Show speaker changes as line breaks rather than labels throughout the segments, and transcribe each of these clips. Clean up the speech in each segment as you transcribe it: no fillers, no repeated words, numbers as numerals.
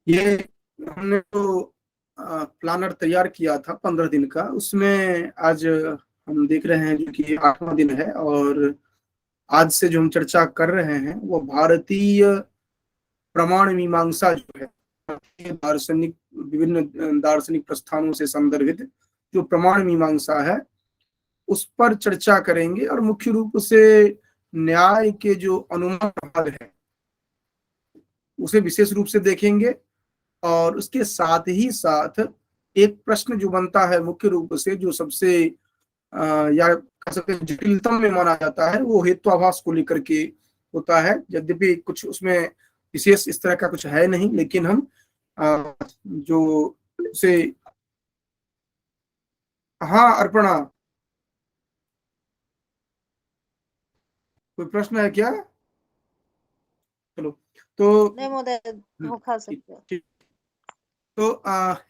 ये हमने तो प्लानर तैयार किया था 15 दिन का, उसमें आज हम देख रहे हैं जो कि 8वां दिन है। और आज से जो हम चर्चा कर रहे हैं वो भारतीय प्रमाण मीमांसा जो है, दार्शनिक विभिन्न दार्शनिक प्रस्थानों से संदर्भित जो प्रमाण मीमांसा है उस पर चर्चा करेंगे। और मुख्य रूप से न्याय के जो अनुमान भाग है उसे विशेष रूप से देखेंगे। और उसके साथ ही साथ एक प्रश्न जो बनता है मुख्य रूप से, जो सबसे या कह सकते हैं जटिलतम में माना जाता है, वो हेत्वाभास को लेकर के होता है। यद्यपि कुछ उसमें विशेष इस तरह का कुछ है नहीं, लेकिन हम जो उसे, हाँ अर्पणा, कोई प्रश्न है क्या? चलो तो
नहीं महोदय, वो खा सकते हो।
तो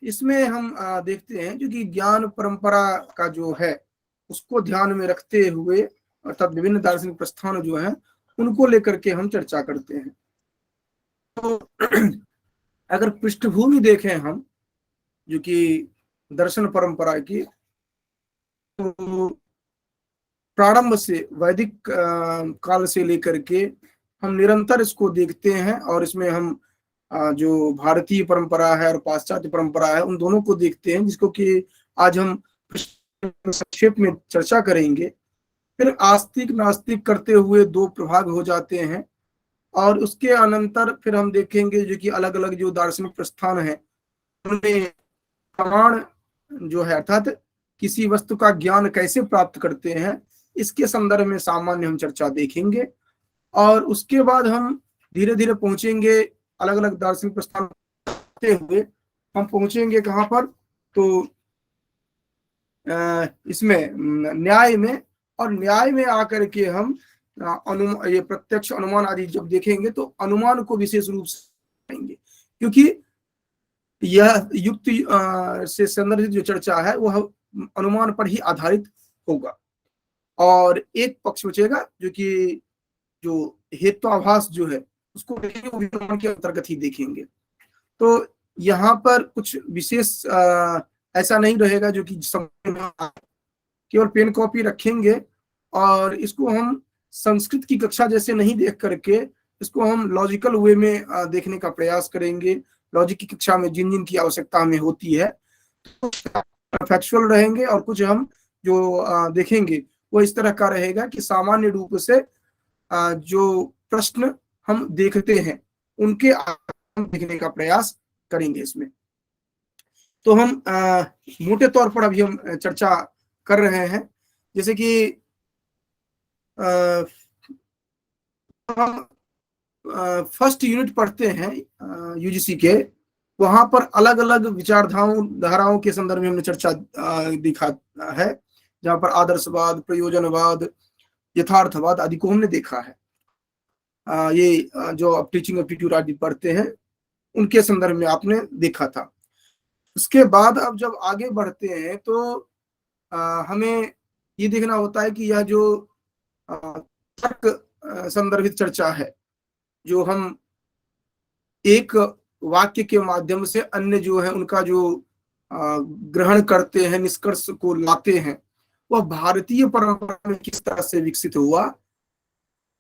इसमें हम देखते हैं जो कि ज्ञान परंपरा का जो है उसको ध्यान में रखते हुए, अर्थात विभिन्न दार्शनिक प्रस्थान जो है उनको लेकर के हम चर्चा करते हैं। तो अगर पृष्ठभूमि देखें हम जो कि दर्शन परंपरा की, तो प्रारंभ से वैदिक काल से लेकर के हम निरंतर इसको देखते हैं। और इसमें हम जो भारतीय परंपरा है और पाश्चात्य परंपरा है उन दोनों को देखते हैं, जिसको कि आज हम संक्षेप में चर्चा करेंगे। फिर आस्तिक नास्तिक करते हुए दो प्रभाग हो जाते हैं। और उसके अनंतर फिर हम देखेंगे जो कि अलग अलग जो दार्शनिक प्रस्थान है उनमें प्रमाण जो है, अर्थात किसी वस्तु का ज्ञान कैसे प्राप्त करते हैं, इसके संदर्भ में सामान्य हम चर्चा देखेंगे। और उसके बाद हम धीरे धीरे पहुंचेंगे अलग अलग दार्शनिक प्रस्थान करते हुए, हम पहुंचेंगे कहाँ पर, तो इसमें न्याय में। और न्याय में आकर के हम ये प्रत्यक्ष अनुमान आदि जब देखेंगे तो अनुमान को विशेष रूप से करेंगे, क्योंकि यह युक्ति से संदर्भित जो चर्चा है वह अनुमान पर ही आधारित होगा। और एक पक्ष बचेगा जो कि जो हेत्वाभास जो है उसको अनुमान के अंतर्गत ही देखेंगे। तो यहाँ पर कुछ विशेष ऐसा नहीं रहेगा जो कि केवल पेन कॉपी रखेंगे और इसको हम संस्कृत की कक्षा जैसे नहीं देख करके इसको हम लॉजिकल वे में देखने का प्रयास करेंगे। लॉजिक की कक्षा में जिन जिन की आवश्यकता हमें होती है तो फैक्चुअल रहेंगे, और कुछ हम जो देखेंगे वो इस तरह का रहेगा कि सामान्य रूप से जो प्रश्न हम देखते हैं उनके देखने का प्रयास करेंगे इसमें। तो हम मोटे तौर पर अभी हम चर्चा कर रहे हैं, जैसे कि हम फर्स्ट यूनिट पढ़ते हैं यूजीसी के, वहां पर अलग अलग धाराओं के संदर्भ में हमने चर्चा दिखा है, जहां पर आदर्शवाद, प्रयोजनवाद, यथार्थवाद आदि को हमने देखा है। ये जो आप टीचिंग एप्टीट्यूड आदि पढ़ते हैं उनके संदर्भ में आपने देखा था। उसके बाद अब जब आगे बढ़ते हैं तो हमें ये देखना होता है कि यह जो तर्क संदर्भित चर्चा है, जो हम एक वाक्य के माध्यम से अन्य जो है उनका जो ग्रहण करते हैं, निष्कर्ष को लाते हैं, वह भारतीय परंपरा में किस तरह से विकसित हुआ।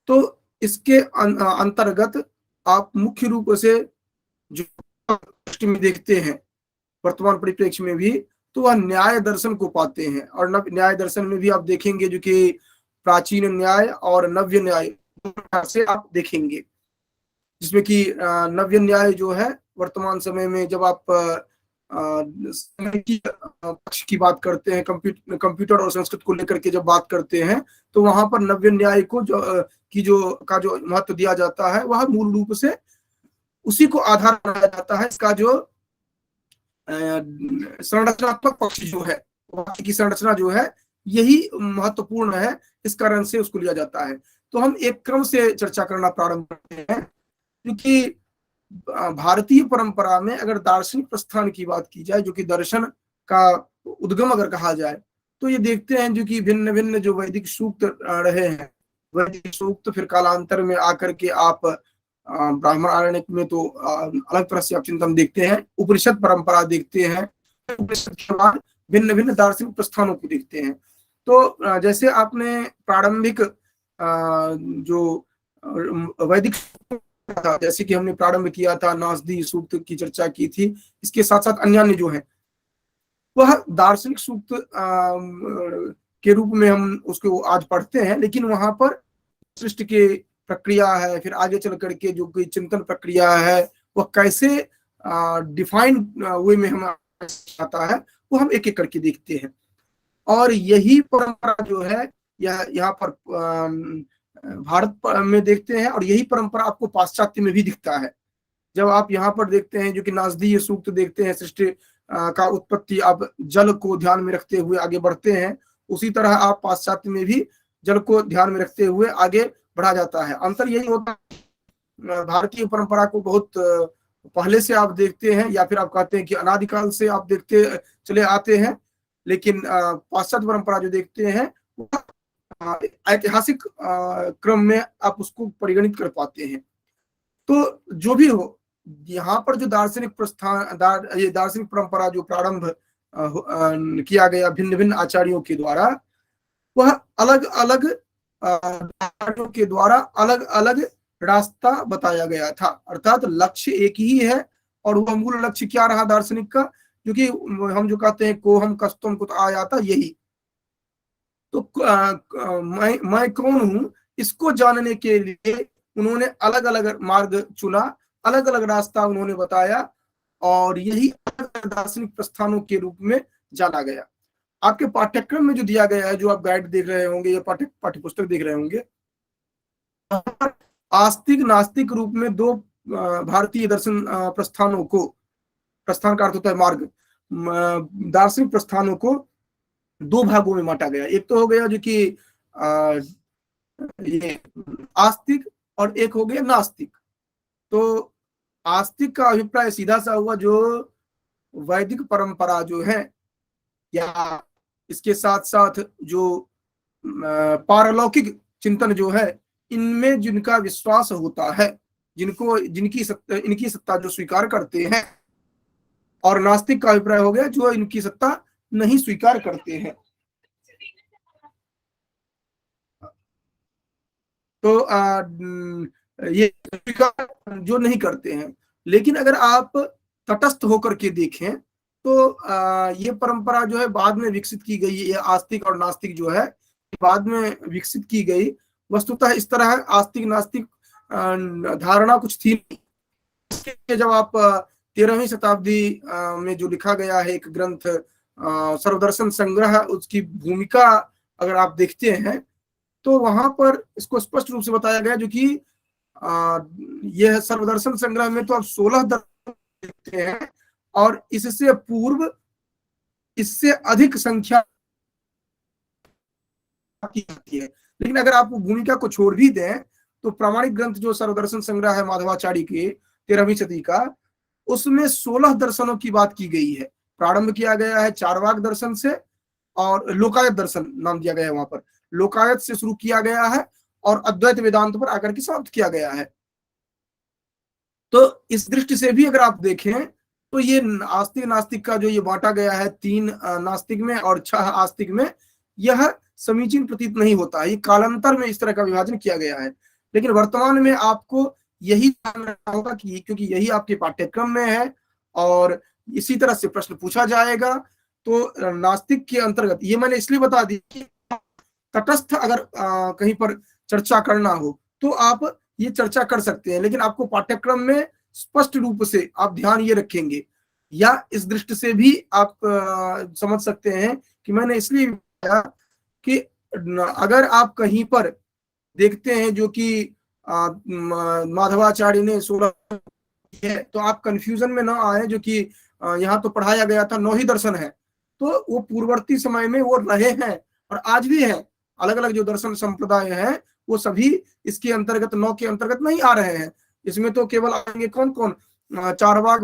तो इसके अंतर्गत आप मुख्य रूप से जो दृष्टि में देखते हैं वर्तमान परिप्रेक्ष्य में भी, तो वह न्याय दर्शन को पाते हैं। और न्याय दर्शन में भी आप देखेंगे जो कि प्राचीन न्याय और नव्य न्याय से आप देखेंगे, जिसमें कि नव्य न्याय जो है वर्तमान समय में जब आप पक्ष की बात करते हैं, कंप्यूटर और संस्कृत को लेकर के जब बात करते हैं, तो वहां पर नव्य न्याय को जो महत्व दिया जाता है वह मूल रूप से उसी को आधार बनाया जाता है। इसका जो संरचनात्मक पक्ष जो है, वाक्य की संरचना जो है यही महत्वपूर्ण है, इस कारण से उसको लिया जाता है। तो हम एक क्रम से चर्चा करना प्रारंभ करते हैं, क्योंकि भारतीय परंपरा में अगर दार्शनिक प्रस्थान की बात की जाए, जो कि दर्शन का उद्गम अगर कहा जाए, तो ये देखते हैं जो कि भिन्न भिन्न जो वैदिक सूक्त रहे हैं, वैदिक सूक्त फिर कालांतर में आकर के आप ब्राह्मण आरण्यक में तो अलग तरह से आप चिंतन देखते हैं, उपनिषद परंपरा देखते हैं, उपनिषद के बाद भिन्न भिन्न दार्शनिक प्रस्थानों को देखते हैं। तो जैसे आपने प्रारंभिक जो वैदिक था, जैसे कि हमने प्रारंभ किया था, नासदी सूक्त की चर्चा की थी, इसके साथ साथ अन्य जो है वह दार्शनिक सूक्त के रूप में हम उसको आज पढ़ते हैं, लेकिन वहां पर सृष्टि की प्रक्रिया है, फिर आगे चल करके जो कोई चिंतन प्रक्रिया है वह कैसे डिफाइन वे में हम आता है वो हम एक एक करके देखते हैं। और यही परंपरा जो है यहाँ पर भारत में देखते हैं, और यही परंपरा आपको पाश्चात्य में भी दिखता है। जब आप यहाँ पर देखते हैं जो कि नासदीय सूक्त देखते हैं, सृष्टि का उत्पत्ति आप जल को ध्यान में रखते हुए आगे बढ़ते हैं, उसी तरह आप पाश्चात्य में भी जल को ध्यान में रखते हुए आगे बढ़ा जाता है। अंतर यही होता है, भारतीय परंपरा को बहुत पहले से आप देखते हैं, या फिर आप कहते हैं कि अनादिकाल से आप देखते चले आते हैं, लेकिन पाश्चात्य परंपरा जो देखते हैं ऐतिहासिक क्रम में आप उसको परिगणित कर पाते हैं। तो जो भी हो, यहाँ पर जो दार्शनिक प्रस्थान ये दार्शनिक परंपरा जो प्रारंभ किया गया भिन्न भिन्न आचार्यों के द्वारा, वह अलग अलग आचार्यों के द्वारा अलग अलग रास्ता बताया गया था, अर्थात लक्ष्य एक ही है। और वह मूल लक्ष्य क्या रहा दार्शनिक का, क्योंकि हम जो कहते हैं को हम कस्तुम कुत आयाता, यही तो मैं कौन हूं इसको जानने के लिए उन्होंने अलग अलग मार्ग चुना, अलग अलग रास्ता उन्होंने बताया, और यही दार्शनिक प्रस्थानों के रूप में जाना गया। आपके पाठ्यक्रम में जो दिया गया है, जो आप गाइड देख रहे होंगे या पाठ्य पुस्तक देख रहे होंगे, आस्तिक नास्तिक रूप में दो भारतीय दर्शन प्रस्थानों को, प्रस्थान का अर्थ होता है मार्ग, दार्शनिक प्रस्थानों को दो भागों में बांटा गया। एक तो हो गया जो कि ये आस्तिक, और एक हो गया नास्तिक। तो आस्तिक का अभिप्राय सीधा सा हुआ जो वैदिक परंपरा जो है, या इसके साथ साथ जो पारलौकिक चिंतन जो है, इनमें जिनका विश्वास होता है, जिनको इनकी सत्ता जो स्वीकार करते हैं। और नास्तिक का अभिप्राय हो गया जो इनकी सत्ता नहीं स्वीकार करते हैं। तो ये स्वीकार जो नहीं करते हैं। लेकिन अगर आप तटस्थ होकर के देखें तो ये परंपरा जो है बाद में विकसित की गई, ये आस्तिक और नास्तिक जो है बाद में विकसित की गई। वस्तुतः इस तरह आस्तिक नास्तिक धारणा कुछ थी। जब आप 13वीं शताब्दी में जो लिखा गया है एक ग्रंथ सर्वदर्शन संग्रह, उसकी भूमिका अगर आप देखते हैं तो वहां पर इसको स्पष्ट रूप से बताया गया, जो कि यह सर्वदर्शन संग्रह में तो आप 16 दर्शन देखते हैं, और इससे पूर्व इससे अधिक संख्या की जाती है। लेकिन अगर आप भूमिका को छोड़ भी दें तो प्रामाणिक ग्रंथ जो सर्वदर्शन संग्रह है माधवाचार्य के 13वीं सदी का, उसमें 16 दर्शनों की बात की गई है। प्रारंभ किया गया है चारवाक दर्शन से, और लोकायत दर्शन नाम दिया गया है वहां पर। लोकायत से शुरू किया गया है और अद्वैत वेदांत पर आकर के समाप्त किया गया है। तो इस दृष्टि से भी अगर आप देखें तो ये आस्तिक नास्तिक का जो ये बांटा गया है 3 नास्तिक में और 6 आस्तिक में, यह समीचीन प्रतीत नहीं होता है। ये कालांतर में इस तरह का विभाजन किया गया है। लेकिन वर्तमान में आपको यही ध्यान रखना होगा कि क्योंकि यही आपके पाठ्यक्रम में है और इसी तरह से प्रश्न पूछा जाएगा, तो नास्तिक के अंतर्गत ये मैंने इसलिए बता दी कि तटस्थ अगर कहीं पर चर्चा करना हो तो आप ये चर्चा कर सकते हैं। लेकिन आपको पाठ्यक्रम में स्पष्ट रूप से आप ध्यान ये रखेंगे, या इस दृष्टि से भी आप समझ सकते हैं कि मैंने इसलिए कहा कि अगर आप कहीं पर देखते हैं जो कि माधवाचार्य ने 16 है, तो आप कंफ्यूजन में ना आए, जो कि यहाँ तो पढ़ाया गया था 9 ही दर्शन है। तो वो पूर्ववर्ती समय में वो रहे हैं और आज भी है। अलग अलग जो दर्शन संप्रदाय हैं वो सभी इसके अंतर्गत 9 के अंतर्गत नहीं आ रहे हैं। इसमें तो केवल आएंगे कौन कौन, चारवाक,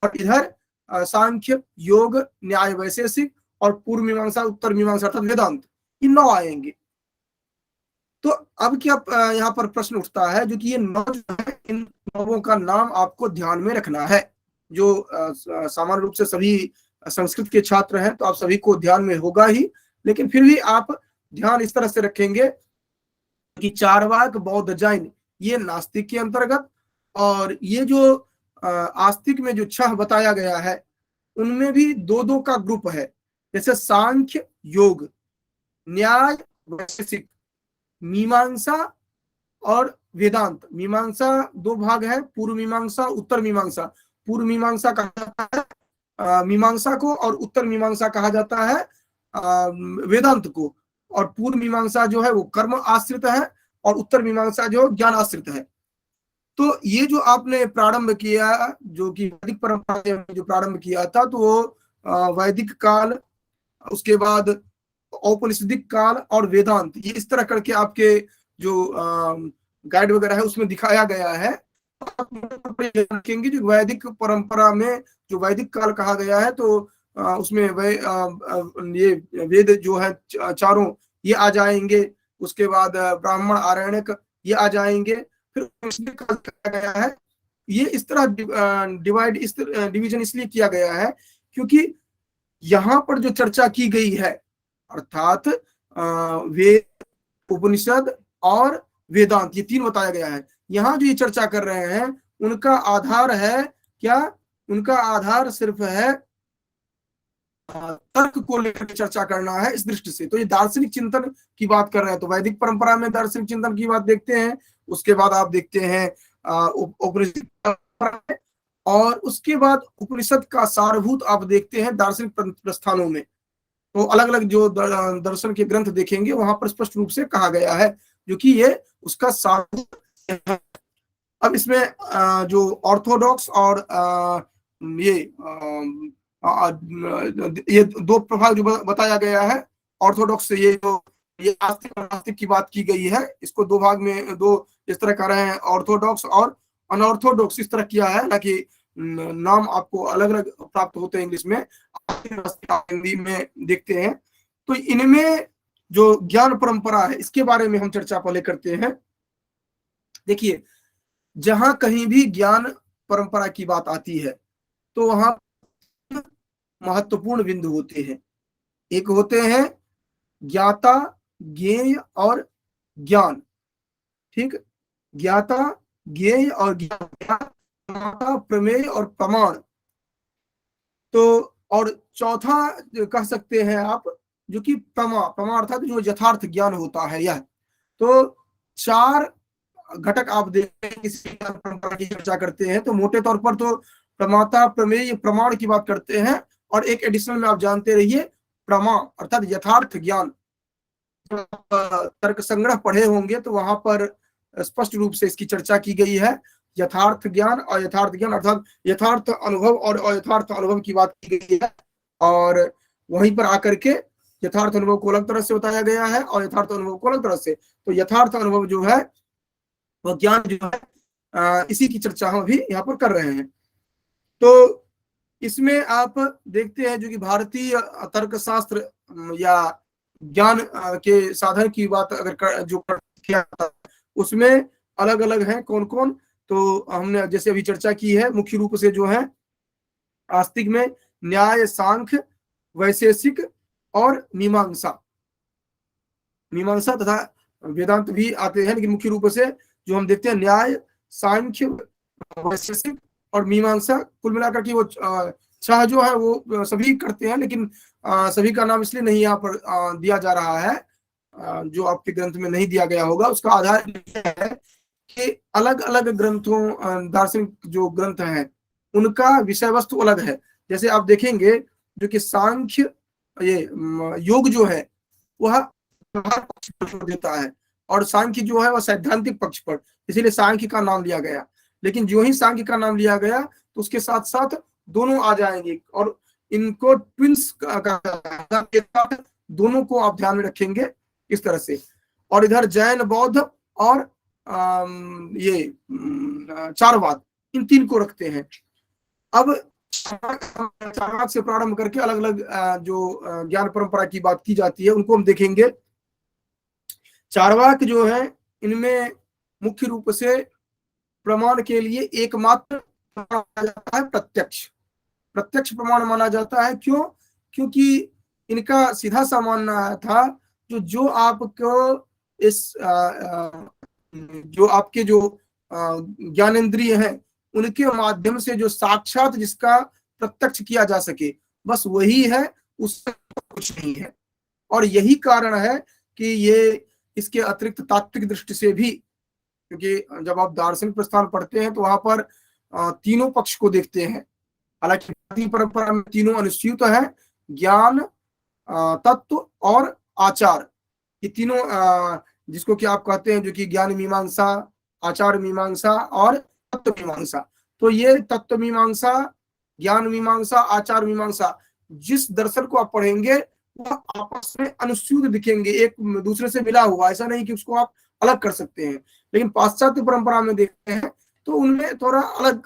और इधर सांख्य, योग, न्याय वैशेषिक और पूर्व मीमांसा, उत्तर मीमांसा अर्थात वेदांत, इन 9 आएंगे। तो अब क्या यहाँ पर प्रश्न उठता है, जो कि ये 9 जो है, इन 9 का नाम आपको ध्यान में रखना है। जो सामान्य रूप से सभी संस्कृत के छात्र हैं तो आप सभी को ध्यान में होगा ही, लेकिन फिर भी आप ध्यान इस तरह से रखेंगे कि चारवाक, बौद्ध, जैन ये नास्तिक के अंतर्गत, और ये जो आस्तिक में जो 6 बताया गया है उनमें भी 2-2 का ग्रुप है। जैसे सांख्य, योग, न्याय, वैशेषिक, मीमांसा और वेदांत। मीमांसा 2 भाग है, पूर्व मीमांसा, उत्तर मीमांसा। पूर्व मीमांसा कहा जाता है मीमांसा को, और उत्तर मीमांसा कहा जाता है वेदांत को। और पूर्व मीमांसा जो है वो कर्म आश्रित है, और उत्तर मीमांसा जो ज्ञान आश्रित है। तो ये जो आपने प्रारंभ किया, जो कि वैदिक परंपरा में जो प्रारंभ किया था, तो वो वैदिक काल, उसके बाद औपनिषदिक काल और वेदांत, ये इस तरह करके आपके जो गाइड वगैरह है उसमें दिखाया गया है। रखेंगे जो वैदिक परंपरा में जो वैदिक काल कहा गया है, तो उसमें ये वेद जो है चारों ये आ जाएंगे। उसके बाद ब्राह्मण, आरण्यक ये आ जाएंगे। फिर काल कहा गया है। ये इस तरह डिवीजन इसलिए किया गया है क्योंकि यहाँ पर जो चर्चा की गई है, अर्थात वेद, उपनिषद और वेदांत, ये 3 बताया गया है। यहाँ जो ये चर्चा कर रहे हैं उनका आधार है क्या? उनका आधार सिर्फ है तर्क को लेकर चर्चा करना है इस दृष्टि से। तो ये दार्शनिक चिंतन की बात कर रहे हैं। तो वैदिक परंपरा में दार्शनिक चिंतन की बात देखते हैं, उसके बाद आप देखते हैं उपनिषद, और उसके बाद उपनिषद का सारभूत आप देखते हैं दार्शनिक प्रस्थानों में। तो अलग अलग जो दर्शन के ग्रंथ देखेंगे वहां पर स्पष्ट रूप से कहा गया है, जो कि ये उसका सारभूत है। अब इसमें जो ऑर्थोडॉक्स और ये 2 प्रभाग जो बताया गया है, ऑर्थोडॉक्स से ये आस्तिक और नास्तिक की बात की गई है, इसको 2 भाग में 2 इस तरह कर रहे हैं, ऑर्थोडॉक्स और अनऑर्थोडॉक्स इस तरह किया है। हालांकि नाम आपको अलग अलग प्राप्त होते हैं इंग्लिश में, हिंदी में देखते हैं। तो इनमें जो ज्ञान परंपरा है इसके बारे में हम चर्चा पहले करते हैं। देखिए, जहां कहीं भी ज्ञान परंपरा की बात आती है तो वहां महत्वपूर्ण बिंदु होते हैं। एक होते हैं ज्ञाता, ज्ञेय और ज्ञान। ठीक, ज्ञाता, ज्ञेय और ज्ञान, प्रमेय और प्रमाण। तो और चौथा कह सकते हैं आप, जो कि प्रमा अर्थात जो यथार्थ ज्ञान होता है यह। तो 4 घटक आप देखते हैं किसी परंपरा की चर्चा करते हैं तो मोटे तौर पर तो प्रमाता, प्रमेय, प्रमाण की बात करते हैं, और एक एडिशनल में आप जानते रहिए प्रमा अर्थात यथार्थ ज्ञान। तर्क संग्रह पढ़े होंगे तो वहां पर स्पष्ट रूप से इसकी चर्चा की गई है। यथार्थ ज्ञान, अयथार्थ ज्ञान, अर्थात यथार्थ अनुभव और अयथार्थ अनुभव की बात की गई है। और वहीं पर आकर के यथार्थ अनुभव को अलग तरह से बताया गया है और यथार्थ अनुभव को अलग तरह से। तो यथार्थ अनुभव जो है वह ज्ञान जो है इसी की चर्चा हम अभी यहाँ पर कर रहे हैं। तो इसमें आप देखते हैं जो कि भारतीय तर्क शास्त्र या ज्ञान के साधन की बात अगर जो किया उसमें अलग अलग हैं कौन कौन। तो हमने जैसे अभी चर्चा की है, मुख्य रूप से जो है आस्तिक में न्याय, सांख्य, वैशेषिक और मीमांसा तथा वेदांत भी आते हैं, लेकिन मुख्य रूप से जो हम देखते हैं न्याय, सांख्य, वैशेषिक और मीमांसा, कुल मिलाकर के वो 6 जो है वो सभी करते हैं, लेकिन सभी का नाम इसलिए नहीं यहाँ पर दिया जा रहा है, जो आपके ग्रंथ में नहीं दिया गया होगा। उसका आधार है कि अलग अलग ग्रंथों, दार्शनिक जो ग्रंथ हैं उनका विषय वस्तु अलग है। जैसे आप देखेंगे जो कि सांख्य, ये योग जो है वह देता है, और सांख्य जो है वह सैद्धांतिक पक्ष पर, इसीलिए सांख्य का नाम लिया गया। लेकिन जो ही सांख्य का नाम लिया गया तो उसके साथ साथ दोनों आ जाएंगे, और इनको ट्विंस का दोनों को आप ध्यान में रखेंगे इस तरह से। और इधर जैन, बौद्ध और ये चारवाक, इन 3 को रखते हैं। अब चारवाक से प्रारंभ करके अलग अलग जो ज्ञान परंपरा की बात की जाती है उनको हम देखेंगे। चार्वाक जो है इनमें मुख्य रूप से प्रमाण के लिए एकमात्र प्रमाण माना जाता है प्रत्यक्ष। प्रत्यक्ष प्रमाण माना जाता है, क्यों? क्योंकि इनका सीधा सा मानना था जो आपको इस जो आपके जो ज्ञानेंद्रिय हैं उनके माध्यम से जो साक्षात जिसका प्रत्यक्ष किया जा सके, बस वही है, उससे कुछ नहीं है। और यही कारण है कि ये इसके अतिरिक्त तात्विक दृष्टि से भी, क्योंकि जब आप दार्शनिक प्रस्थान पढ़ते हैं तो वहां पर तीनों पक्ष को देखते हैं। हालांकि भारतीय परंपरा में तीनों अनुस्यूत है, ज्ञान, तत्व और आचार। ये तीनों जिसको कि आप कहते हैं जो कि ज्ञान मीमांसा, आचार मीमांसा और तत्व मीमांसा। तो ये तत्व मीमांसा, ज्ञान मीमांसा, आचार मीमांसा, जिस दर्शन को आप पढ़ेंगे वह आपस में अनुस्यूत दिखेंगे, एक दूसरे से मिला हुआ। ऐसा नहीं कि उसको आप अलग कर सकते हैं। लेकिन पाश्चात्य परंपरा में देखते हैं तो उनमें थोड़ा अलग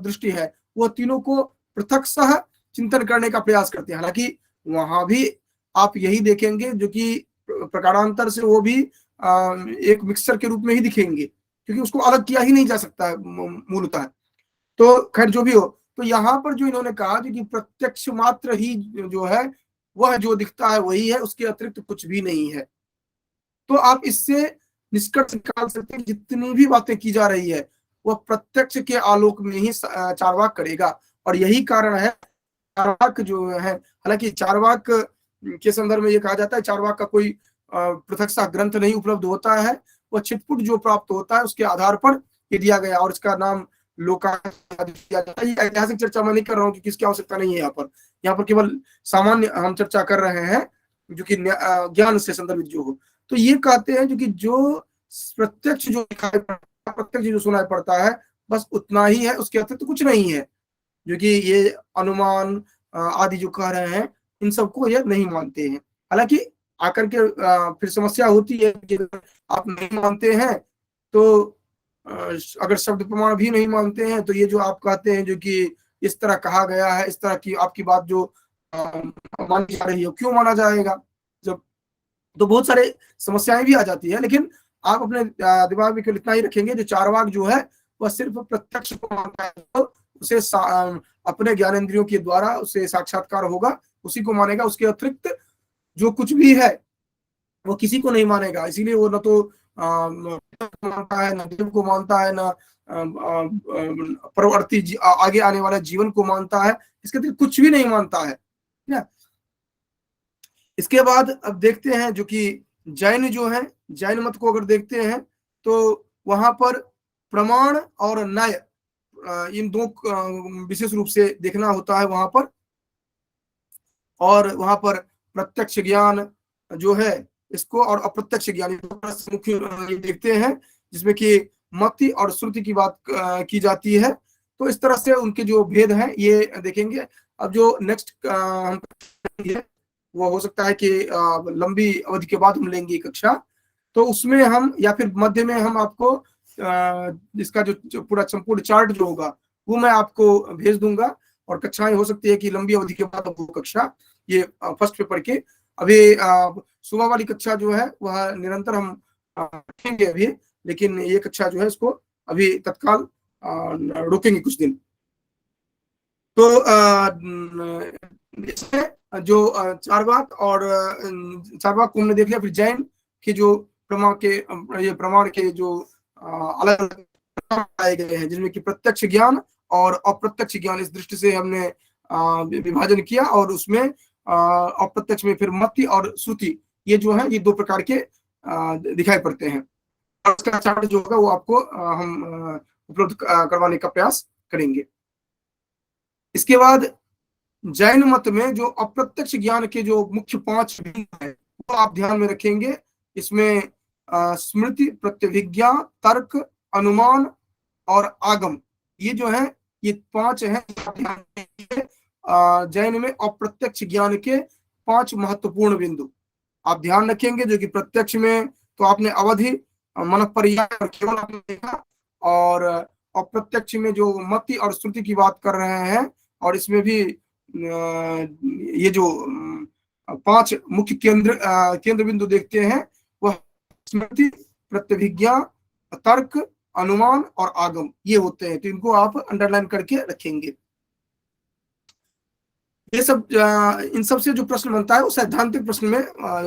दृष्टि है, वह तीनों को पृथक सह चिंतन करने का प्रयास करते हैं। हालांकि वहां भी आप यही देखेंगे जो कि प्रकारांतर से वो भी एक मिक्सचर के रूप में ही दिखेंगे, क्योंकि उसको अलग किया ही नहीं जा सकता है मूलतः। तो खैर जो भी हो, तो यहाँ पर जो इन्होंने कहा कि प्रत्यक्ष मात्र ही जो है वह जो दिखता है वही है, उसके अतिरिक्त कुछ भी नहीं है। तो आप इससे निष्कर्ष निकाल सकते हैं जितनी भी बातें की जा रही है वह प्रत्यक्ष के आलोक में ही चार्वाक करेगा। और यही कारण है चार्वाक जो है, हालांकि चार्वाक के संदर्भ में ये कहा जाता है चार्वाक का कोई पृथक सा ग्रंथ नहीं उपलब्ध होता है, वह छिटपुट जो प्राप्त होता है उसके आधार पर ये दिया गया और इसका नाम लोकायत दिया जाता है। ऐतिहासिक चर्चा मैं नहीं कर रहा हूँ क्योंकि इसकी आवश्यकता नहीं है। यहाँ पर केवल सामान्य हम चर्चा कर रहे हैं जो कि ज्ञान से संदर्भित जो हो। तो ये कहते हैं जो कि जो प्रत्यक्ष जो दिखाई पड़ता है, प्रत्यक्ष जो सुनाई पड़ता है, बस उतना ही है, उसके अतिरिक्त कुछ नहीं है। जो कि ये अनुमान आदि जो कह रहे हैं इन सबको ये नहीं मानते हैं। हालांकि आकर के फिर समस्या होती है कि आप नहीं मानते हैं तो अगर शब्द प्रमाण भी नहीं मानते हैं तो ये जो आप कहते हैं जो कि इस तरह कहा गया है, इस तरह की आपकी बात जो मानी जा रही है, क्यों माना जाएगा? जब तो बहुत सारे समस्याएं भी आ जाती है। लेकिन आप अपने दिमाग में केवल इतना ही रखेंगे जो चार्वाक जो है वह सिर्फ प्रत्यक्ष को मानता है, तो उसे अपने ज्ञानेंद्रियों के द्वारा उसे साक्षात्कार होगा, उसी को मानेगा। उसके अतिरिक्त जो कुछ भी है वो किसी को नहीं मानेगा। इसीलिए वो न तो मानता है, न देव को मानता है, न परवर्ती आगे आने वाला जीवन को मानता है, इसके अतिरिक्त कुछ भी नहीं मानता है ना। इसके बाद अब देखते हैं जो कि जैन जो है, जैन मत को अगर देखते हैं तो वहां पर प्रमाण और न्याय इन दो विशेष रूप से देखना होता है वहां पर। और वहां पर प्रत्यक्ष ज्ञान जो है इसको और अप्रत्यक्ष ज्ञान मुख्य देखते हैं, जिसमें कि मति और श्रुति की बात की जाती है। तो इस तरह से उनके जो भेद हैं ये देखेंगे। अब जो नेक्स्ट हम वो हो सकता है कि लंबी अवधि के बाद हम लेंगे कक्षा, तो उसमें हम या फिर मध्य में हम आपको इसका जो पूरा संपूर्ण चार्ट जो होगा वो मैं आपको भेज दूंगा। और कक्षाएं हो सकती है कि लंबी अवधि के बाद वो कक्षा ये फर्स्ट पेपर के अभी सुबह वाली कक्षा जो है वह निरंतर हम रखेंगे अभी, लेकिन ये कक्षा जो है इसको अभी तत्काल रोकेंगे कुछ दिन। तो इसमें जो चार्वाक और चार्वाक को हमने देख लिया, फिर जैन के जो प्रमाण के जो अलग अलग आए गए हैं, जिसमें कि प्रत्यक्ष ज्ञान और अप्रत्यक्ष ज्ञान, इस दृष्टि से हमने विभाजन किया। और उसमें अप्रत्यक्ष में फिर मति और श्रुति, ये जो है ये दो प्रकार के दिखाई पड़ते हैं। इसका चार्ट जो होगा वो आपको हम उपलब्ध करवाने का प्रयास करेंगे। इसके बाद जैन मत में जो अप्रत्यक्ष ज्ञान के जो मुख्य 5 बिंदु है वो आप ध्यान में रखेंगे। इसमें स्मृति, प्रत्यभिज्ञा, तर्क, अनुमान और आगम, ये जो है ये 5 हैं। जैन में अप्रत्यक्ष ज्ञान के 5 महत्वपूर्ण बिंदु आप ध्यान रखेंगे। जो कि प्रत्यक्ष में तो आपने अवधि, मन पर्याय और केवल आपने देखा, और अप्रत्यक्ष में जो मति और श्रुति की बात कर रहे हैं, और इसमें भी ये जो 5 मुख्य केंद्र बिंदु देखते हैं वह स्मृति, प्रत्यभिज्ञा, तर्क, अनुमान और आगम, ये होते हैं। तो इनको आप अंडरलाइन करके रखेंगे। ये सब इन सब से जो प्रश्न बनता है वो सैद्धांतिक प्रश्न में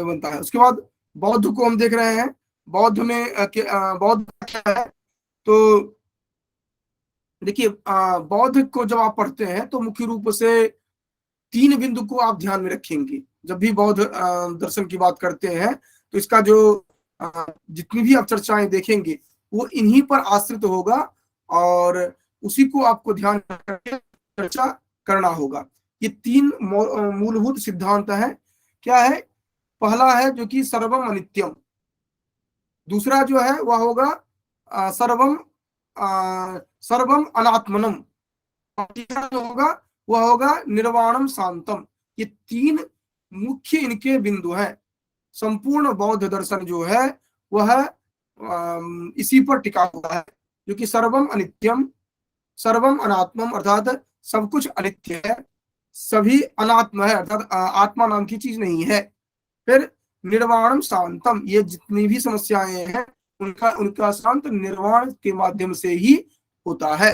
बनता है। उसके बाद बौद्ध को हम देख रहे हैं। बौद्ध में बौद्ध क्या है, तो देखिए बौद्ध को जब आप पढ़ते हैं तो मुख्य रूप से 3 बिंदु को आप ध्यान में रखेंगे। जब भी बौद्ध दर्शन की बात करते हैं तो इसका जो जितनी भी आप चर्चाएं देखेंगे वो इन्हीं पर आश्रित होगा और उसी को आपको ध्यान रखकर चर्चा करना होगा। ये 3 मूलभूत सिद्धांत है। क्या है? पहला है जो कि सर्वम अनित्यम, दूसरा जो है वह होगा सर्वम अनात्मनम, और तीसरा जो होगा वह होगा निर्वाणम शांतम। ये 3 मुख्य इनके बिंदु हैं। संपूर्ण बौद्ध दर्शन जो है वह इसी पर टिका हुआ है, जो कि सर्वम अनित्यम, सर्वम अनात्मम, अर्थात सब कुछ अनित्य है, सभी अनात्म है, अर्थात आत्मा नाम की चीज नहीं है। फिर निर्वाणम शांतम, ये जितनी भी समस्याएं हैं उनका शांत निर्वाण के माध्यम से ही होता है।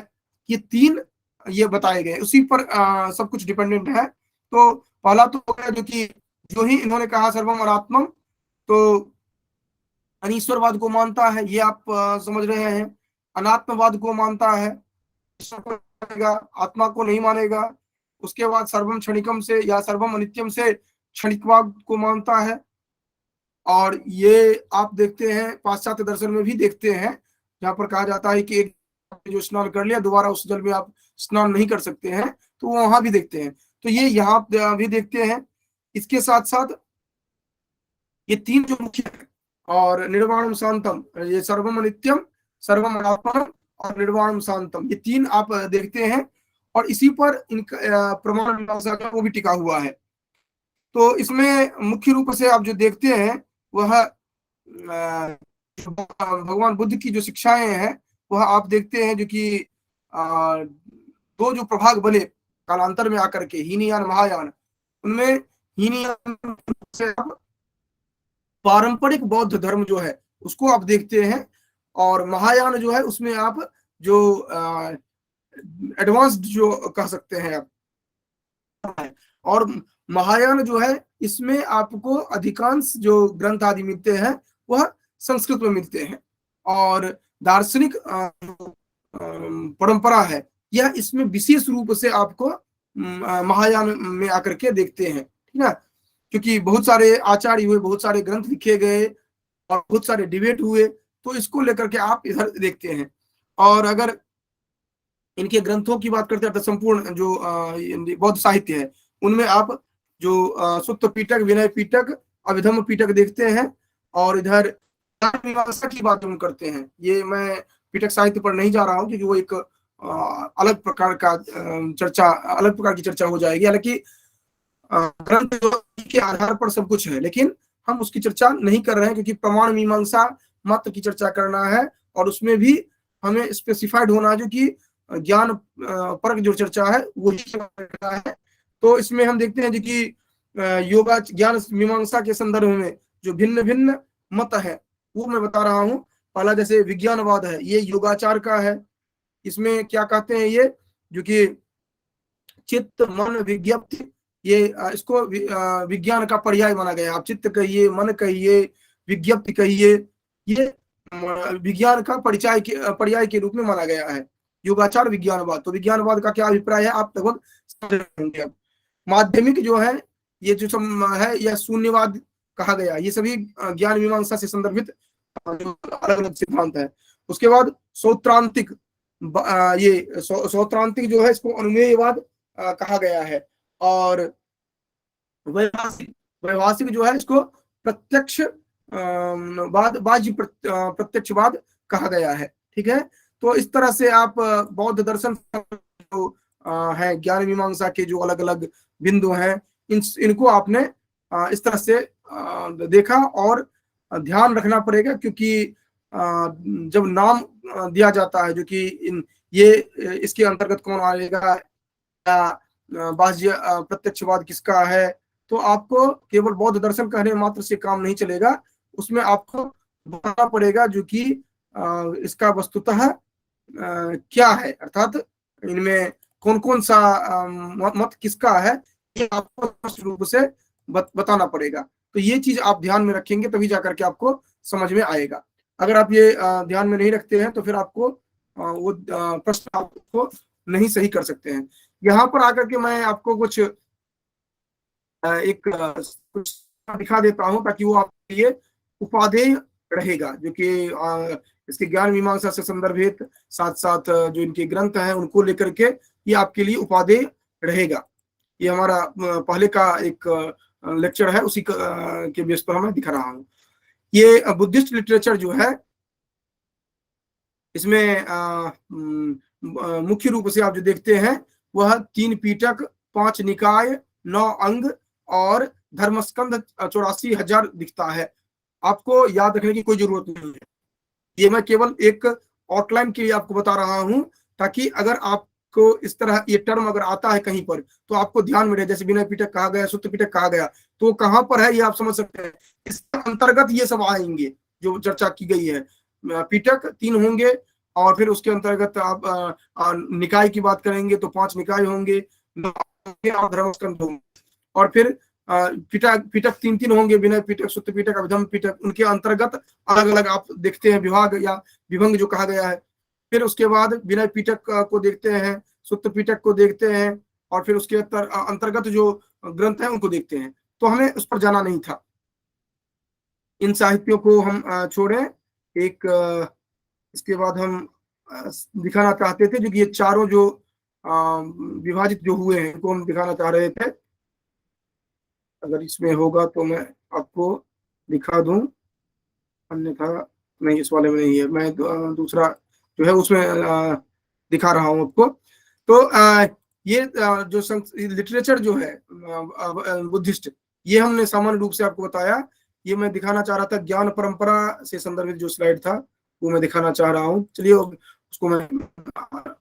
ये 3 ये बताए गए, उसी पर सब कुछ डिपेंडेंट है। तो पहला तो हो गया जो कि जो ही इन्होंने कहा सर्वम अनात्मम, तो अनीश्वरवाद को मानता है, ये आप समझ रहे हैं। अनात्मवाद को मानता है, आत्मा को नहीं मानेगा। उसके बाद सर्वम क्षणिकम से या सर्वम अनित्यम से क्षणिकवाद को मानता है। और ये आप देखते हैं पाश्चात्य दर्शन में भी देखते हैं, जहां पर कहा जाता है कि एक जो स्नान कर लिया दोबारा उस जल में आप स्नान नहीं कर सकते हैं, तो वहां भी देखते हैं। तो ये यहाँ भी देखते हैं। इसके साथ साथ ये 3 जो मुख्य है, और निर्वाणम शांतम, ये सर्वम अनित्यम, सर्वम अनात्मनम और निर्वाणम शांतम, ये 3 आप देखते हैं। और इसी पर इनका प्रमाण मीमांसा का वो भी टिका हुआ है। तो इसमें मुख्य रूप से आप जो देखते हैं वह भगवान बुद्ध की जो शिक्षाएं हैं वह आप देखते हैं, जो कि 2 जो प्रभाग बने कालांतर में आकर के, हीनयान महायान, उनमें हीनयान से आप पारंपरिक बौद्ध धर्म जो है उसको आप देखते हैं, और महायान जो है उसमें आप जो एडवांस्ड जो कह सकते हैं आप। और महायान जो है इसमें आपको अधिकांश जो ग्रंथ आदि मिलते हैं वह संस्कृत में मिलते हैं, और दार्शनिक परंपरा है यह इसमें विशेष रूप से आपको महायान में आकर के देखते हैं। ठीक है, क्योंकि बहुत सारे आचार्य हुए, बहुत सारे ग्रंथ लिखे गए और बहुत सारे डिबेट हुए, तो इसको लेकर के आप इधर देखते हैं। और अगर इनके ग्रंथों की बात करते हैं तो संपूर्ण जो बौद्ध साहित्य है उनमें आप जो सुत्त पीटक, विनय पीटक, अभिधम्म पीटक देखते हैं। और इधर मीमांसा की बात हम करते हैं, ये मैं पीटक साहित्य पर नहीं जा रहा हूँ क्योंकि वो एक अलग प्रकार का चर्चा, अलग प्रकार की चर्चा हो जाएगी। हालांकि ग्रंथ के आधार पर सब कुछ है, लेकिन हम उसकी चर्चा नहीं कर रहे हैं क्योंकि प्रमाण मीमांसा मात्र की चर्चा करना है, और उसमें भी हमें स्पेसिफाइड होना है जो कि ज्ञान परक जो चर्चा है वही करना है। तो इसमें हम देखते हैं जो कि योगा ज्ञान मीमांसा के संदर्भ में जो भिन्न भिन्न मत है वो मैं बता रहा हूँ। पहला जैसे विज्ञानवाद है, ये योगाचार का है। इसमें क्या कहते हैं, ये जो कि चित्त मन विज्ञप्ति, ये इसको विज्ञान का पर्याय माना गया। आप चित्त कहिए, मन कहिए, विज्ञप्ति कहिए, ये विज्ञान का पर्याय के रूप में माना गया है। योगाचार विज्ञानवाद, तो विज्ञानवाद का क्या अभिप्राय है आप लगभग समझ होंगे। माध्यमिक जो है ये जो है यह शून्यवाद कहा गया। ये सभी ज्ञान मीमांसा से संदर्भित अलग अलग सिद्धांत है। उसके बाद सौत्रांतिक, ये सौत्रांतिक जो है इसको अनुमेयवाद कहा गया है। और वैभाषिक जो है इसको प्रत्यक्ष बाह्य प्रत्यक्षवाद कहा गया है। ठीक है, तो इस तरह से आप बौद्ध दर्शन जो है ज्ञान मीमांसा के जो अलग अलग बिंदु हैं इनको आपने इस तरह से देखा। और ध्यान रखना पड़ेगा क्योंकि जब नाम दिया जाता है जो कि ये इसके अंतर्गत कौन आएगा या बाह्य प्रत्यक्षवाद किसका है, तो आपको केवल बौद्ध दर्शन कहने मात्र से काम नहीं चलेगा, उसमें आपको बताना पड़ेगा जो कि इसका वस्तुतः क्या है, अर्थात इनमें कौन कौन सा मत किसका है, ये आपको स्पष्ट रूप से बताना पड़ेगा। तो ये चीज आप ध्यान में रखेंगे तभी जाकर के आपको समझ में आएगा। अगर आप ये ध्यान में नहीं रखते हैं तो फिर आपको वो प्रश्न आपको नहीं सही कर सकते हैं। यहाँ पर आकर के मैं आपको कुछ एक कुछ दिखा देता हूं ताकि वो आपके लिए उपादेय रहेगा, जो कि इसके ज्ञान मीमांसा से संदर्भित, साथ साथ जो इनके ग्रंथ हैं उनको लेकर के ये आपके लिए उपादेय रहेगा। ये हमारा पहले का एक लेक्चर है, उसी के बेस पर मैं दिखा रहा हूँ। ये बुद्धिस्ट लिटरेचर जो है इसमें मुख्य रूप से आप जो देखते हैं वह 3 पीटक, 5 निकाय, 9 अंग और धर्मस्कंध 84,000 दिखता है। आपको याद रखने की कोई जरूरत नहीं है, ये मैं केवल एक आउटलाइन के लिए आपको बता रहा हूं, ताकि अगर आपको इस तरह ये टर्म अगर आता है कहीं पर तो आपको ध्यान में रहे। जैसे विनय पीटक कहा गया, सुत्त पीटक कहा गया, तो कहां पर है ये आप समझ सकते हैं। इसके अंतर्गत ये सब आएंगे जो चर्चा की गई है। पीटक 3 होंगे और फिर उसके अंतर्गत आप निकाय की बात करेंगे तो 5 निकाय होंगे और धर्मस्कंध होंगे, और फिर पीटक 3 होंगे, विनय पीटक, सुत्त पीटक, अभिधम पीटक। उनके अंतर्गत अलग अलग आप देखते हैं विभाग या विभंग जो कहा गया है। फिर उसके बाद विनय पीटक को देखते हैं, सुत्त पीटक को देखते हैं, और फिर उसके अंतर्गत जो ग्रंथ है उनको देखते हैं। तो हमें उस पर जाना नहीं था, इन साहित्यों को हम छोड़े। एक इसके बाद हम दिखाना चाहते थे जो कि ये चारों जो विभाजित जो हुए हैं इनको हम दिखाना चाह रहे थे। अगर इसमें होगा तो मैं आपको दिखा दूं, अन्यथा नहीं, इस वाले में नहीं है। मैं दूसरा जो है उसमें दिखा रहा हूं आपको। तो ये जो लिटरेचर जो है बुद्धिस्ट, ये हमने सामान्य रूप से आपको बताया। ये मैं दिखाना चाह रहा था, ज्ञान परंपरा से संदर्भित जो स्लाइड था वो मैं दिखाना चाह रहा हूँ। चलिए उसको मैं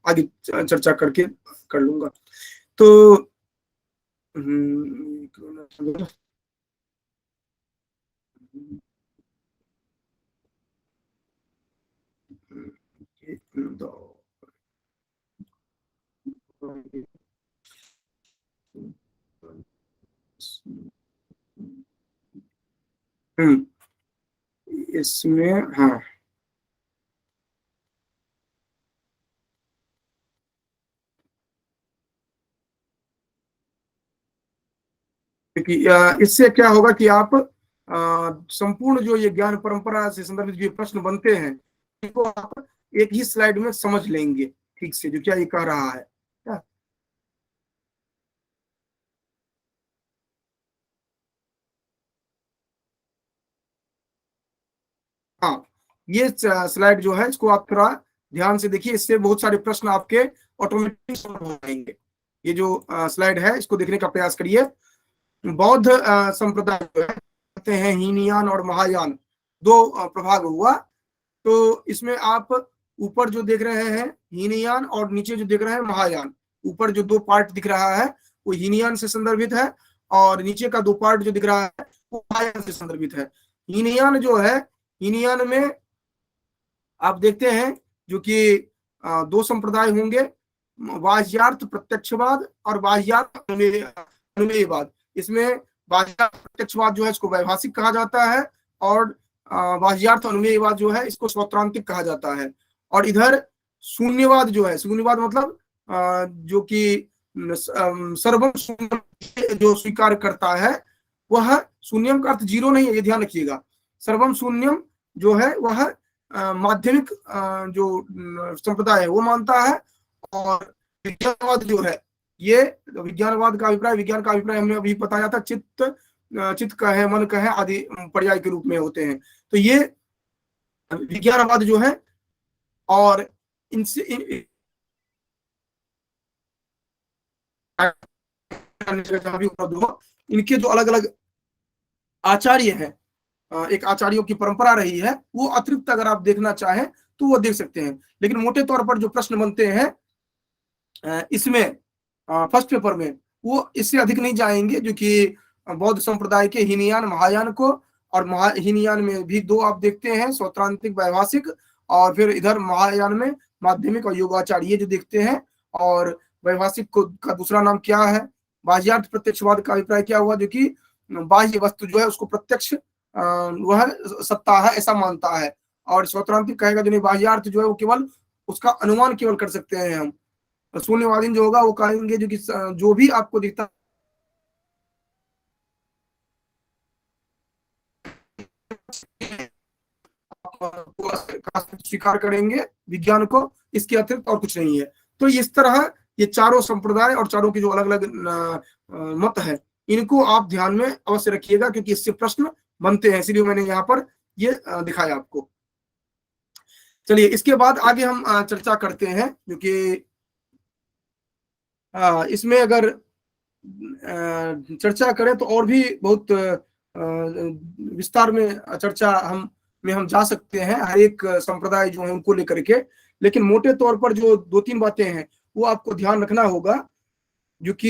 आगे चर्चा करके कर लूंगा। तो इसमें हाँ, क्योंकि इससे क्या होगा कि आप संपूर्ण जो ये ज्ञान परंपरा से संदर्भित जो प्रश्न बनते हैं इनको आप एक ही स्लाइड में समझ लेंगे ठीक से, जो क्या ये कह रहा है। हाँ, ये स्लाइड जो है इसको आप थोड़ा ध्यान से देखिए, इससे बहुत सारे प्रश्न आपके ऑटोमेटिक सॉल्व हो जाएंगे। ये जो स्लाइड है इसको देखने का प्रयास करिए। बौद्ध संप्रदाय जो है कहते हैं हीनयान और महायान, 2 प्रभाग हुआ। तो इसमें आप ऊपर जो देख रहे हैं हीनयान और नीचे जो देख रहे हैं महायान, ऊपर जो 2 पार्ट दिख रहा है वो हीनयान से संदर्भित है, और नीचे का 2 पार्ट जो दिख रहा है वो महायान से संदर्भित है। हीनयान जो है, हीनयान में आप देखते हैं जो कि 2 संप्रदाय होंगे, वाह्यार्थ प्रत्यक्षवाद और वाह्यार्थ अनुमेयवाद। इसमें वाह्यार्थ प्रत्यक्षवाद जो है इसको वैभाषिक कहा जाता है, और वाह्यार्थ अनुमेयवाद जो है इसको स्वत्रांतिक कहा जाता है। और इधर शून्यवाद जो है, शून्यवाद मतलब जो कि सर्वम शून्यम जो स्वीकार करता है, वह शून्यम का अर्थ 0 नहीं है, ये ध्यान रखिएगा। सर्वम शून्यम जो है वह माध्यमिक जो संप्रदाय है वो मानता है। और विज्ञानवाद जो है, ये विज्ञानवाद का अभिप्राय, विज्ञान का अभिप्राय हमने अभी बताया था, चित्त का है, मन का है आदि पर्याय के रूप में होते हैं। तो ये विज्ञानवाद जो है, और इनसे इनके जो अलग अलग आचार्य हैं, एक आचार्यों की परंपरा रही है, वो अतिरिक्त अगर आप देखना चाहें तो वो देख सकते हैं। लेकिन मोटे तौर पर जो प्रश्न बनते हैं इसमें फर्स्ट पेपर में, वो इससे अधिक नहीं जाएंगे, जो कि बौद्ध संप्रदाय के हीनयान महायान को और हीनयान में भी दो आप देखते हैं, सौत्रांतिक वैभाषिक, और फिर इधर महायान में माध्यमिक और योगाचार, ये जो देखते हैं। और वैभाषिक को का दूसरा नाम क्या है? बाह्यार्थ प्रत्यक्षवाद का अभिप्राय क्या हुआ? जो कि बाह्य वस्तु जो है उसको प्रत्यक्ष वह सत्ता है ऐसा मानता है। और सौत्रांतिक कहेगा जो नहीं, बाह्यार्थ जो है वो केवल उसका अनुमान केवल कर सकते हैं हम। शून्यवादी जो होगा वो कहेंगे जो कि जो भी आपको दिखता स्वीकार करेंगे विज्ञान को, इसके अतिरिक्त और कुछ नहीं है। तो इस तरह ये चारों संप्रदाय और चारों के जो अलग अलग मत है, इनको आप ध्यान में अवश्य रखिएगा, क्योंकि इससे प्रश्न बनते हैं, इसलिए मैंने यहाँ पर ये दिखाया आपको। चलिए इसके बाद आगे हम चर्चा करते हैं, क्योंकि इसमें अगर चर्चा करें तो और भी बहुत विस्तार में चर्चा हम जा सकते हैं, हर एक संप्रदाय जो है उनको लेकर के। लेकिन मोटे तौर पर जो दो तीन बातें हैं वो आपको ध्यान रखना होगा, जो कि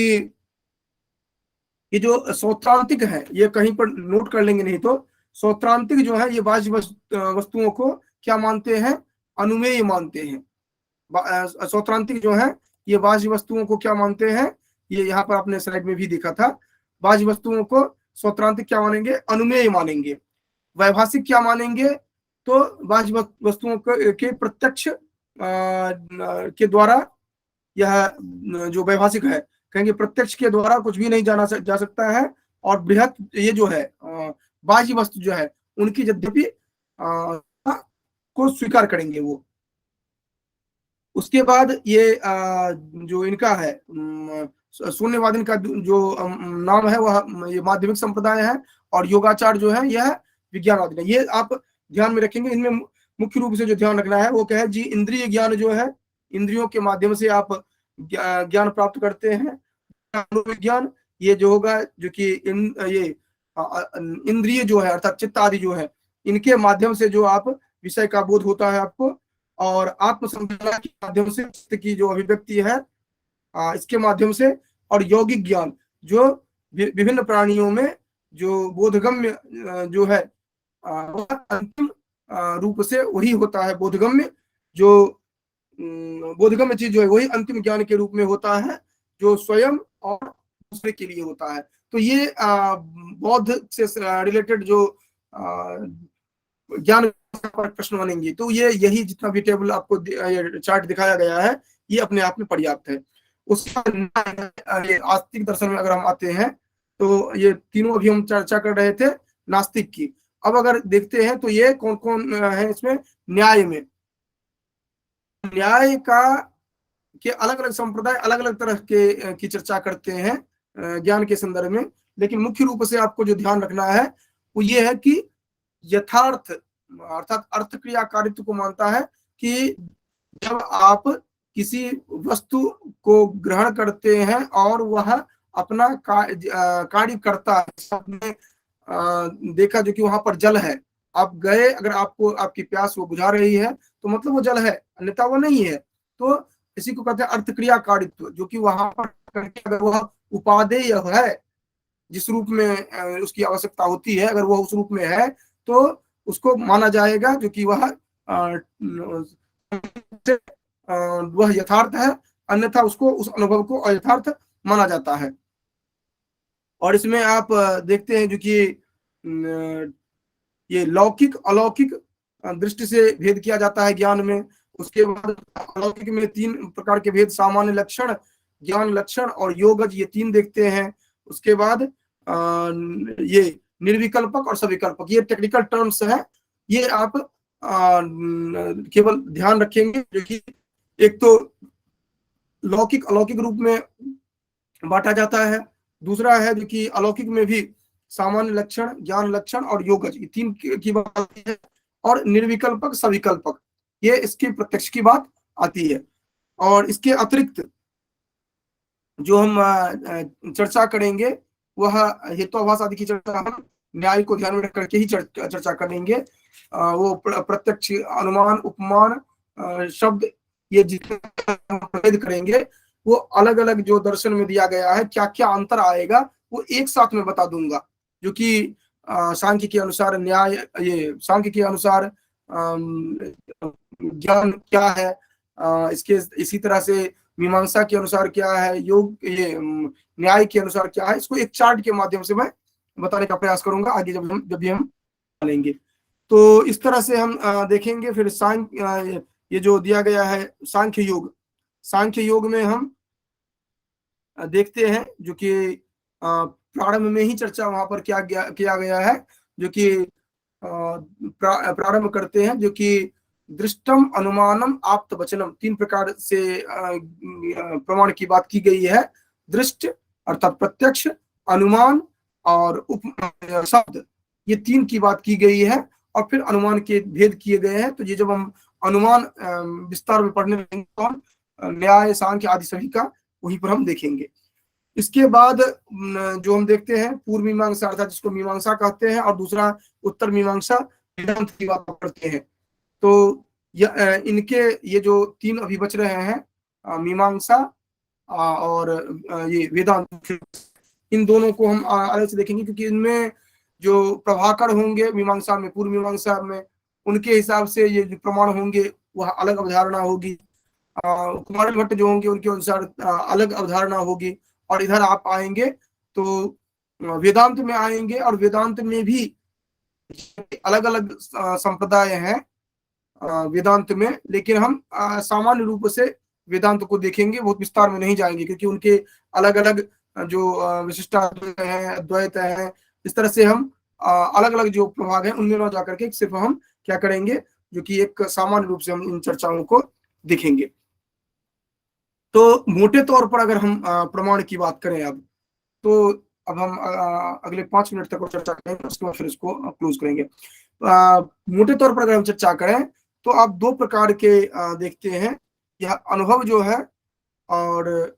ये जो सौत्रांतिक है, ये कहीं पर नोट कर लेंगे, नहीं तो सौत्रांतिक जो है ये बाह्य वस्तुओं को क्या मानते हैं? अनुमेय मानते हैं। सौत्रांतिक जो है ये बाह्य वस्तुओं को क्या मानते हैं? ये यहाँ पर आपने स्लाइड में भी देखा था। बाह्य वस्तुओं को सौत्रांतिक क्या मानेंगे? अनुमेय मानेंगे। वैभाषिक क्या मानेंगे? तो बाह्य वस्तुओं के प्रत्यक्ष के द्वारा, यह जो वैभाषिक है कहेंगे प्रत्यक्ष के द्वारा कुछ भी नहीं जाना जा सकता है। और बृहत ये जो है बाह्य वस्तु जो है उनकी यद्यपि को स्वीकार करेंगे वो। उसके बाद ये जो इनका है शून्यवादी का जो नाम है वह ये माध्यमिक संप्रदाय है, और योगाचार जो है यह विज्ञानवादी है। ये आप ध्यान में रखेंगे। इनमें मुख्य रूप से जो ध्यान रखना है वो क्या है जी? इंद्रिय ज्ञान जो है, इंद्रियों के माध्यम से आप ज्ञान प्राप्त करते हैं। विज्ञान ये जो होगा जो कि ये इंद्रिय जो है अर्थात चित्त आदि जो है, इनके माध्यम से जो आप विषय का बोध होता है आपको। और आत्मसंवेदना के माध्यम से चित्त की जो अभिव्यक्ति है इसके माध्यम से। और यौगिक ज्ञान जो विभिन्न प्राणियों में जो बोधगम्य जो है अंतिम रूप से वही होता है। बोधगम्य जो बोधगम्य चीज जो है वही अंतिम ज्ञान के रूप में होता है, जो स्वयं और दूसरे के लिए होता है। तो ये बौद्ध से रिलेटेड जो ज्ञान पर प्रश्न बनेंगे, तो ये यही जितना भी टेबल आपको चार्ट दिखाया गया है ये अपने आप में पर्याप्त है। उसका आस्तिक दर्शन में अगर हम आते हैं तो ये तीनों अभी हम चर्चा कर रहे थे नास्तिक की। अब अगर देखते हैं तो ये कौन कौन है इसमें? न्याय में, न्याय का के अलग अलग संप्रदाय अलग अलग तरह के की चर्चा करते हैं ज्ञान के संदर्भ में। लेकिन मुख्य रूप से आपको जो ध्यान रखना है वो ये है कि यथार्थ अर्थात अर्थ क्रियाकारित्व को मानता है कि जब आप किसी वस्तु को ग्रहण करते हैं और वह अपना कार्य करता है। आपने देखा जो कि वहां पर जल है, आप गए, अगर आपको आपकी प्यास वो बुझा रही है तो मतलब वो जल है, अन्यथा वो नहीं है। तो इसी को कहते हैं अर्थ क्रियाकारित्व, जो कि वहां पर अगर वह उपादेय है, जिस रूप में उसकी आवश्यकता होती है, अगर वह उस रूप में है तो उसको माना जाएगा जो कि वह यथार्थ है, अन्यथा उसको उस अनुभव को अयथार्थ माना जाता है। और इसमें आप देखते हैं जो कि ये लौकिक अलौकिक दृष्टि से भेद किया जाता है ज्ञान में। उसके बाद अलौकिक में तीन प्रकार के भेद, सामान्य लक्षण, ज्ञान लक्षण और योगज, ये तीन देखते हैं। उसके बाद ये निर्विकल्पक और सविकल्पक, ये टेक्निकल टर्म्स हैं, ये आप केवल ध्यान रखेंगे। जो कि एक तो लौकिक अलौकिक रूप में बांटा जाता है, दूसरा है जो कि अलौकिक में भी सामान्य लक्षण, ज्ञान लक्षण और योगज, ये तीन की बात आती है। और निर्विकल्पक सविकल्पक, ये इसके प्रत्यक्ष की बात आती है। और इसके अतिरिक्त जो हम चर्चा करेंगे वह हेतुआभास आदि की चर्चा हम न्याय को ध्यान में रख करके ही चर्चा करेंगे। वो प्रत्यक्ष, अनुमान, उपमान, शब्द, ये जितने भेद करेंगे वो अलग अलग जो दर्शन में दिया गया है क्या क्या अंतर आएगा वो एक साथ में बता दूंगा। जो कि सांख्य के अनुसार न्याय, ये सांख्य के अनुसार ज्ञान क्या है, इसके इसी तरह से मीमांसा के अनुसार क्या है, योग ये न्याय के अनुसार क्या है, इसको एक चार्ट के माध्यम से मैं बताने का प्रयास करूंगा आगे जब भी हम लेंगे। तो इस तरह से हम देखेंगे। फिर सांख्य, ये जो दिया गया है सांख्य योग में हम देखते हैं जो कि प्रारंभ में ही चर्चा वहां पर किया गया है, जो कि प्रारंभ करते हैं, जो कि दृष्टम अनुमानम आप्त वचनम, 3 प्रकार से प्रमाण की बात की गई है। दृष्ट अर्थात प्रत्यक्ष, अनुमान और शब्द, ये 3 की बात की गई है और फिर अनुमान के भेद किए गए हैं। तो ये जब हम अनुमान विस्तार में पढ़ने लगेंगे तो न्याय सांख्य आदि सभी का वहीं पर हम देखेंगे। इसके बाद जो हम देखते हैं पूर्व मीमांसा अर्थात जिसको मीमांसा कहते हैं, और दूसरा उत्तर मीमांसा वेदांत की बात करते हैं। तो इनके ये जो 3 अभी बच रहे हैं, मीमांसा और ये वेदांत, इन दोनों को हम अलग से देखेंगे, क्योंकि इनमें जो प्रभाकर होंगे मीमांसा में, पूर्व मीमांसा में, उनके हिसाब से ये जो प्रमाण होंगे वह अलग अवधारणा होगी। कुमार भट्ट जो होंगे उनके अनुसार अलग अवधारणा होगी। और इधर आप आएंगे तो वेदांत में आएंगे, और वेदांत में भी अलग अलग संप्रदाय हैं वेदांत में, लेकिन हम सामान्य रूप से वेदांत को देखेंगे, बहुत विस्तार में नहीं जाएंगे, क्योंकि उनके अलग अलग जो विशिष्टाद्वैत है, अद्वैत है, इस तरह से हम अलग अलग जो प्रभाग हैं उनमें न जाकर के सिर्फ हम क्या करेंगे, जो कि एक सामान्य रूप से हम इन चर्चाओं को देखेंगे। तो मोटे तौर पर अगर हम प्रमाण की बात करें तो अब हम अगले 5 मिनट तक चर्चा करेंगे, उसके बाद फिर इसको क्लोज करेंगे। मोटे तौर पर अगर हम चर्चा करें तो आप 2 प्रकार के देखते हैं, यह अनुभव जो है और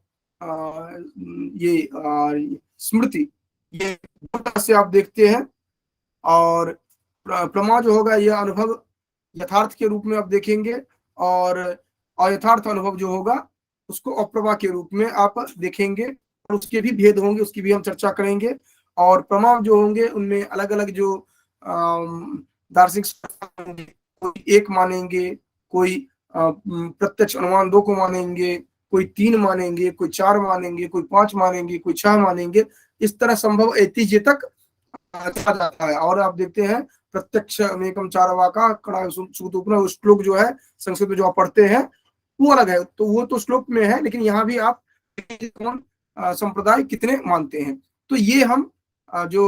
ये स्मृति, ये 2 तरह से आप देखते हैं। और प्रमा जो होगा यह अनुभव यथार्थ के रूप में आप देखेंगे, और अयथार्थ अनुभव जो होगा उसको अप्रमा के रूप में आप देखेंगे, और उसके भी भेद होंगे, उसकी भी हम चर्चा करेंगे। और प्रमा जो होंगे उनमें अलग अलग जो दार्शनिक, कोई 1 मानेंगे, कोई प्रत्यक्ष अनुमान 2 को मानेंगे, कोई 3 मानेंगे, कोई 4 मानेंगे, कोई 5 मानेंगे, कोई 6 मानेंगे। इस तरह संभव ऐतिह्य तक कहा जाता है। और आप देखते हैं प्रत्यक्ष मेकम चारवाका कड़ा सुतुपना श्लोक जो है संस्कृत में जो आप पढ़ते हैं वो अलग है, तो वो तो श्लोक में है, लेकिन यहाँ भी आप संप्रदाय कितने मानते हैं। तो ये हम जो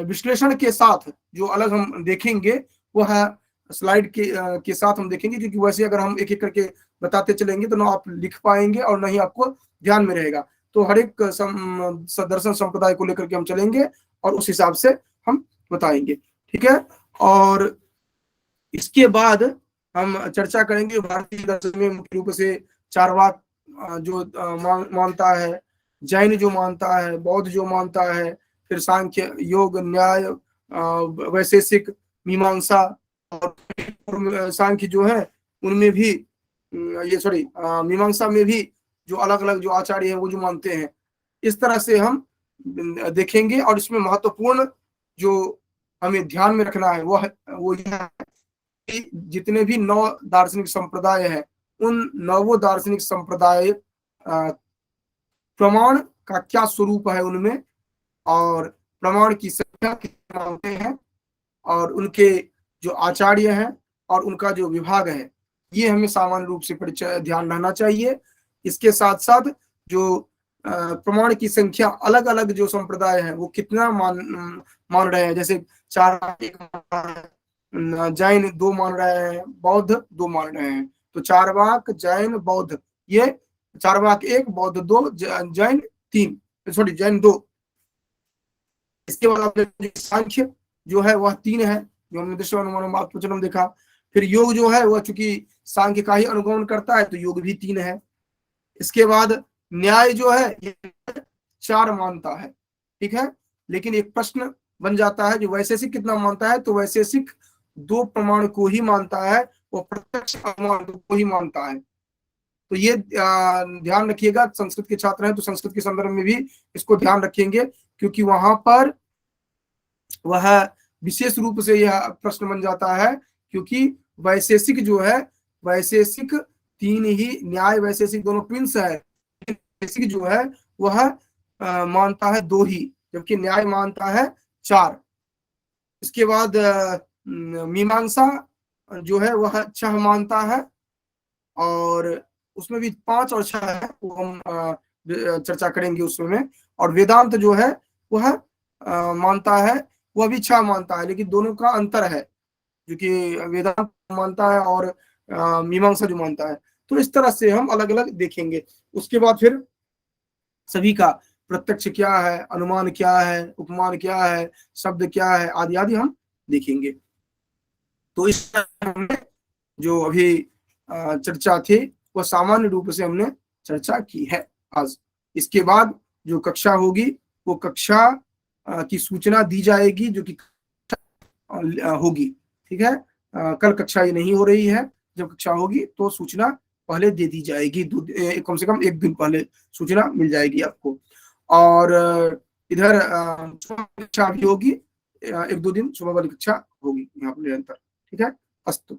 विश्लेषण के साथ जो अलग हम देखेंगे वो है स्लाइड के साथ हम देखेंगे, क्योंकि वैसे अगर हम एक एक करके बताते चलेंगे तो ना आप लिख पाएंगे और ना ही आपको ध्यान में रहेगा। तो हर एक दर्शन संप्रदाय को लेकर के हम चलेंगे और उस हिसाब से हम बताएंगे, ठीक है। और इसके बाद हम चर्चा करेंगे भारतीय दर्शन में मुख्य रूप से चारवाक जो मानता है, जैन जो मानता है, बौद्ध जो मानता है, फिर सांख्य, योग, न्याय, वैशेषिक, मीमांसा, और सांख्य जो है उनमें भी ये मीमांसा में भी जो अलग अलग जो आचार्य हैं वो जो मानते हैं। इस तरह से हम देखेंगे। और इसमें महत्वपूर्ण जो हमें ध्यान में रखना है वो यह है कि जितने भी 9 दार्शनिक संप्रदाय हैं उन 9 दार्शनिक संप्रदाय प्रमाण का क्या स्वरूप है उनमें, और प्रमाण की संख्या कितने मानते हैं, और उनके जो आचार्य हैं और उनका जो विभाग है, ये हमें सामान्य रूप से परिचय ध्यान रहना चाहिए। इसके साथ साथ जो प्रमाण की संख्या अलग अलग जो संप्रदाय हैं वो कितना मान रहे हैं, जैसे 4 जैन 2 मान रहे हैं, बौद्ध 2 मान रहे हैं, तो चारवाक, जैन, बौद्ध, ये चारवाक 1, बौद्ध 2, जैन 3, जैन 2। इसके बाद सांख्य जो है वह 3 है, जो हमने दृश्य अनुमान देखा। फिर योग जो है वह चूंकि सांख्य का ही अनुगमन करता है तो योग भी 3 है। इसके बाद न्याय जो है 4 मानता है, ठीक है। लेकिन एक प्रश्न बन जाता है, जो वैशेषिक कितना मानता है, तो वैशेषिक 2 प्रमाण को ही मानता है, वो प्रत्यक्ष अनुमान को ही मानता है। तो ये ध्यान रखिएगा, संस्कृत के छात्र हैं तो संस्कृत के संदर्भ में भी इसको ध्यान रखेंगे, क्योंकि वहां पर वह विशेष रूप से यह प्रश्न बन जाता है, क्योंकि वैशेषिक जो है, वैशेषिक तीन ही, न्याय वैशेषिक दोनों ट्विंस है। वैशेषिक जो है वह मानता है 2 ही, जबकि न्याय मानता है 4। इसके बाद मीमांसा जो है वह 6 मानता है, और उसमें भी 5 और 6 है, वो हम चर्चा करेंगे उसमें। और वेदांत जो है वह मानता है, वह भी 6 मानता है, लेकिन दोनों का अंतर है, जो कि वेदांत मानता है और मीमांसा जो मानता है। तो इस तरह से हम अलग अलग देखेंगे। उसके बाद फिर सभी का प्रत्यक्ष क्या है, अनुमान क्या है, उपमान क्या है, शब्द क्या है, आदि आदि हम देखेंगे। तो इस हमने जो अभी चर्चा थी वह सामान्य रूप से हमने चर्चा की है आज। इसके बाद जो कक्षा होगी वो कक्षा की सूचना दी जाएगी, जो कि होगी, ठीक है। कल कक्षा ये नहीं हो रही है, जब कक्षा होगी तो सूचना पहले दे दी जाएगी, कम से कम 1 दिन पहले सूचना मिल जाएगी आपको। और इधर कक्षा भी होगी, 1-2 दिन सुबह वाली कक्षा होगी यहाँ पर निरंतर, ठीक है। अस्तु।